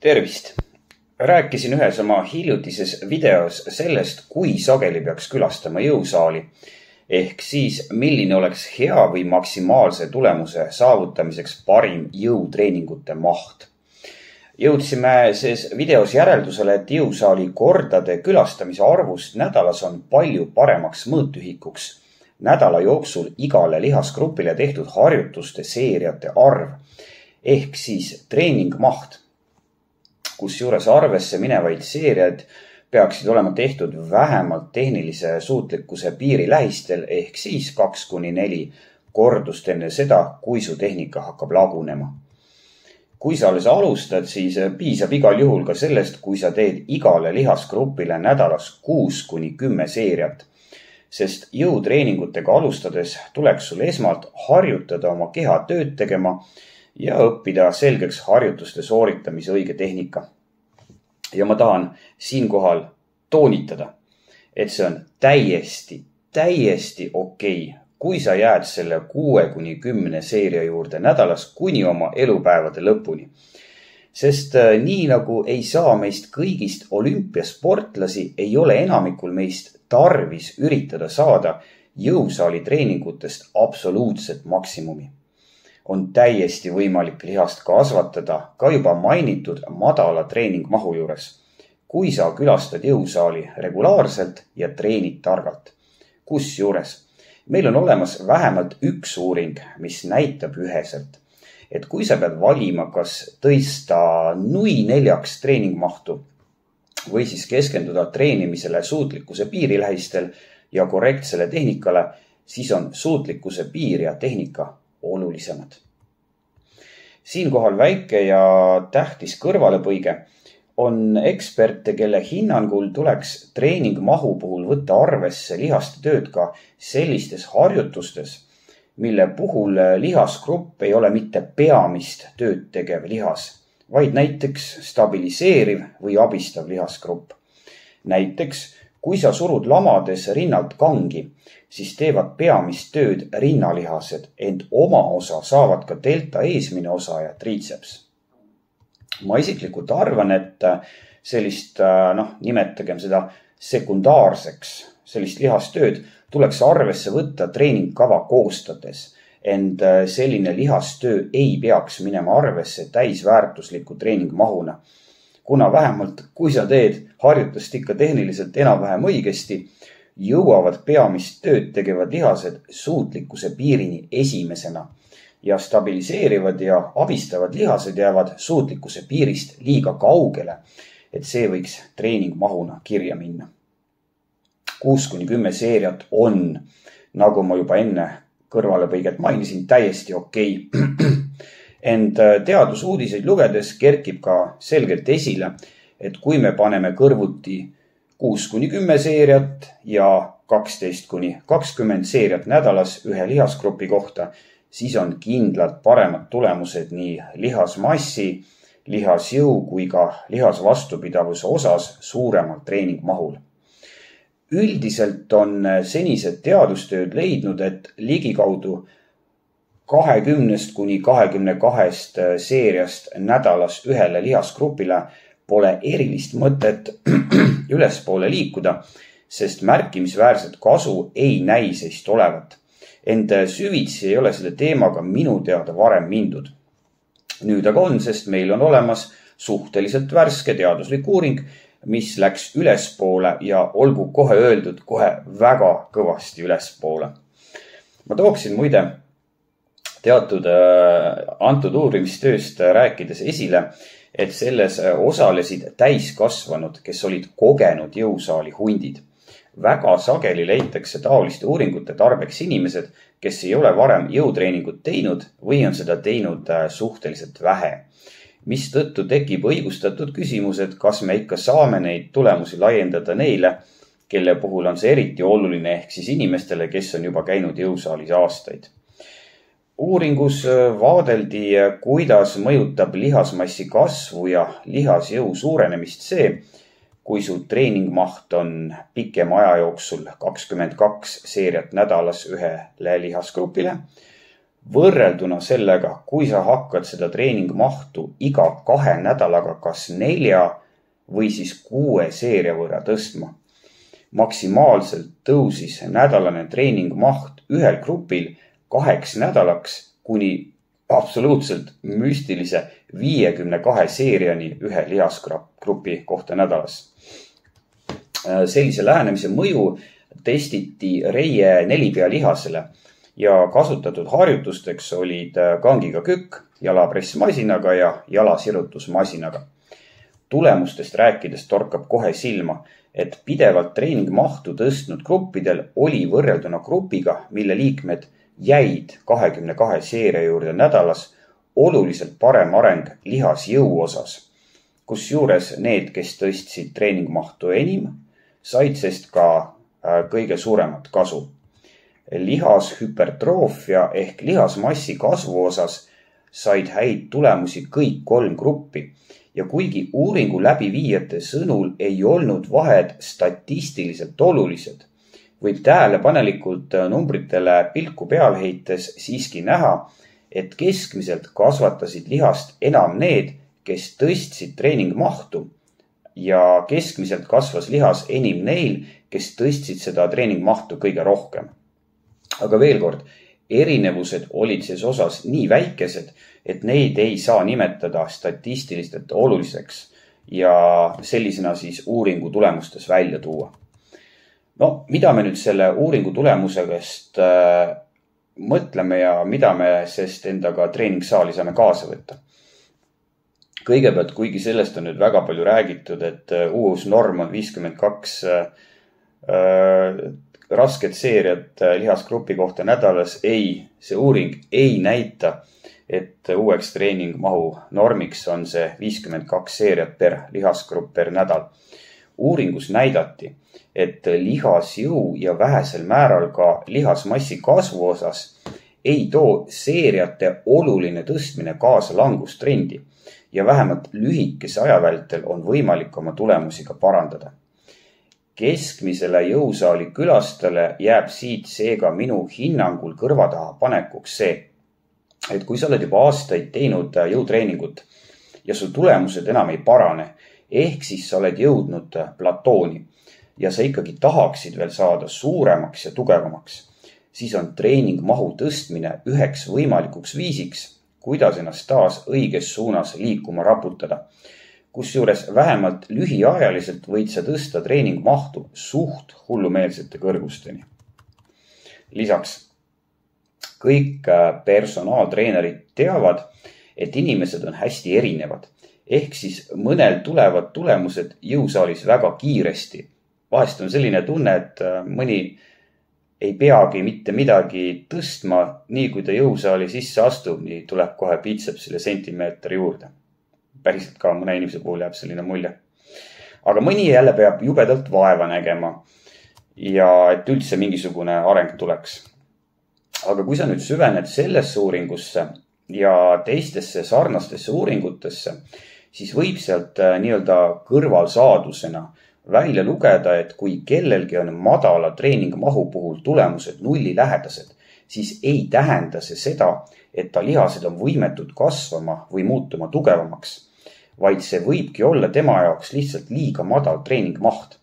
Tervist! Rääkisin ühes oma hiljutises videos sellest, kui sageli peaks külastama jõusaali, ehk siis milline oleks hea või maksimaalse tulemuse saavutamiseks parim jõutreeningute maht. Jõudsime selles videos järeldusele, et jõusaali kordade külastamise arvust nädalas on palju paremaks mõõtühikuks nädala jooksul igale lihasgrupile tehtud harjutuste seeriate arv, ehk siis treeningmaht, kusjuures arvesse minevaid seeriaid peaksid olema tehtud vähemalt tehnilise suutlikkuse piiri lähistel ehk siis 2–4 kordust enne seda, kui su tehnika hakkab lagunema. Kui sa alles alustad, siis piisab igal juhul ka sellest, kui sa teed igale lihasgrupile nädalas 6–10 seeriat, sest jõutreeningutega alustades tuleks sul esmalt harjutada oma keha tööd tegema ja õppida selgeks harjutuste sooritamise õige tehnika. Ja ma tahan siinkohal toonitada, et see on täiesti okei, kui sa jääd selle 6–10 seeria juurde nädalas kuni oma elupäevade lõpuni. Sest nii nagu ei saa meist kõigist olümpiasportlasi, ei ole enamikul meist tarvis üritada saada jõusaali treeningutest absoluutset maksimumi. On täiesti võimalik lihast kasvatada ka juba mainitud madala treeningmahu juures, kui sa külastad jõusaali regulaarselt ja treenid targalt. Kusjuures meil on olemas vähemalt üks uuring, mis näitab üheselt, et kui sa pead valima, kas tõsta nui 4 treeningmahtu või siis keskenduda treenimisele suutlikkuse piiri lähistel ja korrektsele tehnikale, siis on suutlikkuse piir ja tehnika olulisemad. Siinkohal väike ja tähtis kõrvalepõige on eksperte, kelle hinnangul tuleks treeningmahu puhul võtta arvesse lihaste tööd ka sellistes harjutustes, mille puhul lihasgrupp ei ole mitte peamist tööd tegev lihas, vaid näiteks stabiliseeriv või abistav lihasgrupp. Näiteks, kui sa surud lamades rinnalt kangi, siis teevad peamist tööd rinnalihased, ent oma osa saavad ka delta eesmine osa ja triitseps. Ma isiklikult arvan, et sellist, nimetagem seda sekundaarseks, sellist lihastööd tuleks arvesse võtta treeningkava koostades, ent selline lihastöö ei peaks minema arvesse täisväärtusliku treeningmahuna. Kuna vähemalt, kui sa teed harjutust ikka tehniliselt enam-vähem õigesti, jõuavad peamist tööd tegevad lihased suutlikkuse piirini esimesena ja stabiliseerivad ja abistavad lihased jäävad suutlikkuse piirist liiga kaugele, et see võiks treeningmahuna kirja minna. 6–10 seeriat on, nagu ma juba enne kõrvalepõiget mainisin, täiesti okei. Ent teadusuudiseid lugedes kerkib ka selgelt esile, et kui me paneme kõrvuti 6–10 seeriat ja 12–20 seeriat nädalas ühe lihasgrupi kohta, siis on kindlalt paremad tulemused nii lihasmassi, lihasjõu kui ka lihasvastupidavuse osas suuremal treeningmahul. Üldiselt on senised teadustööd leidnud, et ligikaudu 20–22 seeriast nädalas ühele lihasgrupile pole erilist mõtet ülespoole liikuda, sest märkimisväärset kasu ei näi seist olevat. Ent süvitsi ei ole selle teemaga minu teada varem mindud. Nüüd aga on, sest meil on olemas suhteliselt värske teaduslik uuring, mis läks ülespoole ja olgu kohe öeldud kohe väga kõvasti ülespoole. Ma tooksin muide teatud antud uurimistööst rääkides esile, et selles osalesid täiskasvanud, kes olid kogenud jõusaali hundid. Väga sageli leitakse taoliste uuringute tarbeks inimesed, kes ei ole varem jõutreeningut teinud või on seda teinud suhteliselt vähe. Mistõttu tekib õigustatud küsimus, et kas me ikka saame neid tulemusi laiendada neile, kelle puhul on see eriti oluline, ehk siis inimestele, kes on juba käinud jõusaalis aastaid. Uuringus vaadeldi, kuidas mõjutab lihasmassi kasvu ja lihasjõu suurenemist see, kui su treeningmaht on pikema aja jooksul 22 seeriat nädalas ühele lihasgrupile Võrrelduna sellega, kui sa hakkad seda treeningmahtu iga 2 nädalaga kas 4 või siis 6 seeria võrra tõstma. Maksimaalselt tõusis nädalane treeningmaht ühel grupil 2 nädalaks kuni absoluutselt müstilise 52 seeriani ühe lihasgrupi kohta nädalas. Sellise lähenemise mõju testiti reie 4-pea lihasele ja kasutatud harjutusteks olid kangiga kükk, jalapressmasinaga ja jalasirutusmasinaga. Tulemustest rääkides torkab kohe silma, et pidevalt treeningmahtu tõstnud gruppidel oli võrrelduna grupiga, mille liikmed jäid 22 seeria juurde nädalas oluliselt parem areng lihasjõu osas, kusjuures need, kes tõstsid treeningmahtu enim, said sest ka kõige suuremat kasu. Lihashüpertroofia ehk lihasmassi kasvu osas said häid tulemusi kõik 3 gruppi ja kuigi uuringu läbiviijate sõnul ei olnud vahed statistiliselt olulised, võib tähelepanelikult numbritele pilku peal heites siiski näha, et keskmiselt kasvatasid lihast enam need, kes tõstsid treeningmahtu ja keskmiselt kasvas lihas enim neil, kes tõstsid seda treeningmahtu kõige rohkem. Aga veel kord, erinevused olid ses osas nii väikesed, et neid ei saa nimetada statistiliselt oluliseks ja sellisena siis uuringu tulemustes välja tuua. No, mida me nüüd selle uuringu tulemusest mõtleme ja mida me sest endaga treeningsaali saame kaasa võtta? Kõigepealt, kuigi sellest on nüüd väga palju räägitud, et uus norm on 52 rasket seeriat lihasgrupi kohta nädalas, see uuring ei näita, et uueks treeningmahu normiks on see 52 seeriat per lihasgrupp per nädal. Uuringus näidati, et lihasjõu ja vähesel määral ka lihasmassi kasvu osas ei too seeriate oluline tõstmine kaasa langustrendi ja vähemalt lühikese aja vältel on võimalik oma tulemusi ka parandada. Keskmisele jõusaali külastele jääb siit seega minu hinnangul kõrva taha panekuks see, et kui sa oled juba aastaid teinud jõutreeningut ja su tulemused enam ei parane, ehk siis sa oled jõudnud platooni ja sa ikkagi tahaksid veel saada suuremaks ja tugevamaks, siis on treeningmahu tõstmine üheks võimalikuks viisiks, kuidas ennast taas õiges suunas liikuma raputada. Kusjuures vähemalt lühiajaliselt võid sa tõsta treeningmahtu suht hullumeelsete kõrgusteni. Lisaks, kõik personaaltreenerid teavad, et inimesed on hästi erinevad, ehk siis mõnel tulevad tulemused jõusaalis väga kiiresti. Vahest on selline tunne, et mõni ei peagi mitte midagi tõstma, nii kui ta jõusaali sisse astub, nii tuleb kohe biitsepsile sentimeeter juurde. Päriselt ka mõne inimese puhul jääb selline mulje. Aga mõni jälle peab jubedalt vaeva nägema ja et üldse mingisugune areng tuleks. Aga kui sa nüüd süvened sellesse uuringusse ja teistesse sarnastesse uuringutesse, siis võib sealt nii-öelda kõrvalsaadusena välja lugeda, et kui kellelgi on madala treeningmahu puhul tulemused nullilähedased, siis ei tähenda see seda, et ta lihased on võimetud kasvama või muutuma tugevamaks, vaid see võibki olla tema jaoks lihtsalt liiga madal treeningmaht.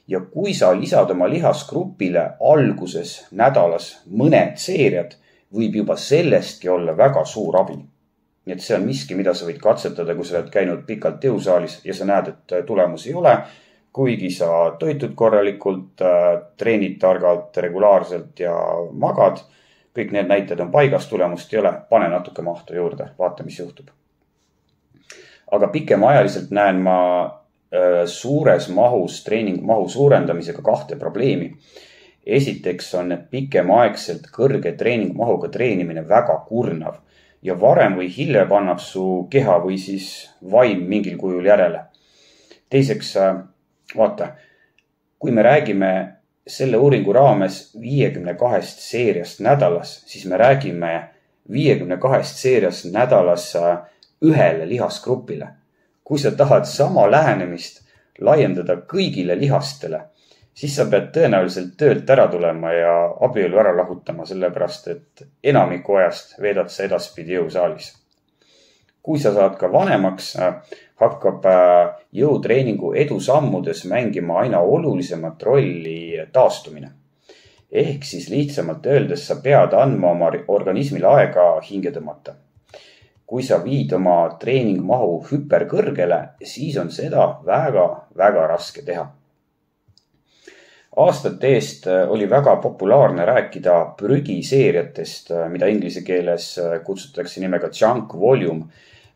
Ja kui sa lisad oma lihasgrupile alguses nädalas mõned seeriad, võib juba sellestki olla väga suur abi. Nii et see on miski, mida sa võid katsetada, kui sa oled käinud pikalt jõusaalis ja sa näed, et tulemus ei ole, kuigi sa toitud korralikult, treenid targalt, regulaarselt ja magad. Kõik need näited on paigas, tulemust ei ole, pane natuke mahtu juurde, vaata, mis juhtub. Aga pikemaajaliselt näen ma suures mahus treeningmahu suurendamisega 2 probleemi. Esiteks on pikemaaegselt kõrge treeningmahuga treenimine väga kurnav ja varem või hiljem annab su keha või siis vaim mingil kujul järele. Teiseks, vaata, kui me räägime selle uuringu raames 52 seeriast nädalas, siis me räägime 52 seeriast nädalas ühele lihasgrupile. Kui sa tahad sama lähenemist laiendada kõigile lihastele, siis sa pead tõenäoliselt töölt ära tulema ja abielu ära lahutama, sellepärast et enamiku ajast veedad sa edaspidi jõusaalis. Kui sa saad ka vanemaks, hakkab jõutreeningu edusammudes mängima aina olulisemat rolli taastumine. Ehk siis lihtsamalt öeldes sa pead andma oma organismile aega hinge tõmmata. Kui sa viid oma treeningmahu hüperkõrgele, siis on seda väga raske teha. Aastate eest oli väga populaarne rääkida prügiseeriatest, mida inglise keeles kutsutakse nimega junk volume,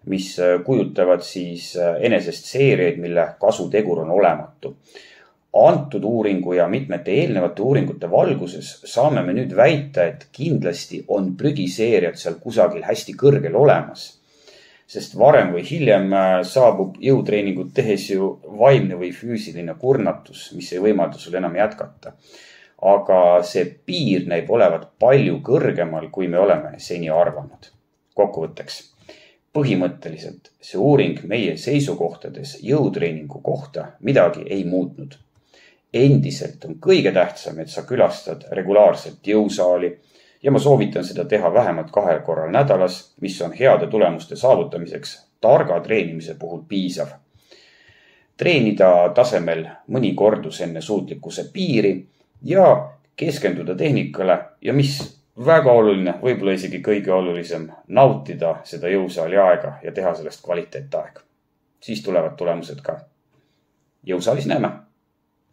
mis kujutavad siis enesest seeriaid, mille kasutegur on olematu. Antud uuringu ja mitmete eelnevate uuringute valguses saame me nüüd väita, et kindlasti on prügiseeriad seal kusagil hästi kõrgel olemas. Sest varem või hiljem saabub jõutreeningut tehes ju vaimne või füüsiline kurnatus, mis ei võimalda sul enam jätkata. Aga see piir näib olevat palju kõrgemal, kui me oleme seni arvanud. Kokkuvõtteks. Põhimõtteliselt see uuring meie seisukohtades jõutreeningu kohta midagi ei muutnud. Endiselt on kõige tähtsam, et sa külastad regulaarselt jõusaali ja ma soovitan seda teha vähemalt 2 korral nädalas, mis on heade tulemuste saavutamiseks targa treenimise puhul piisav. Treenida tasemel mõni kordus enne suutlikkuse piiri ja keskenduda tehnikale ja mis väga oluline, võib-olla isegi kõige olulisem, nautida seda jõusaali aega ja teha sellest kvaliteetaeg. Siis tulevad tulemused ka. Jõusaalis näeme!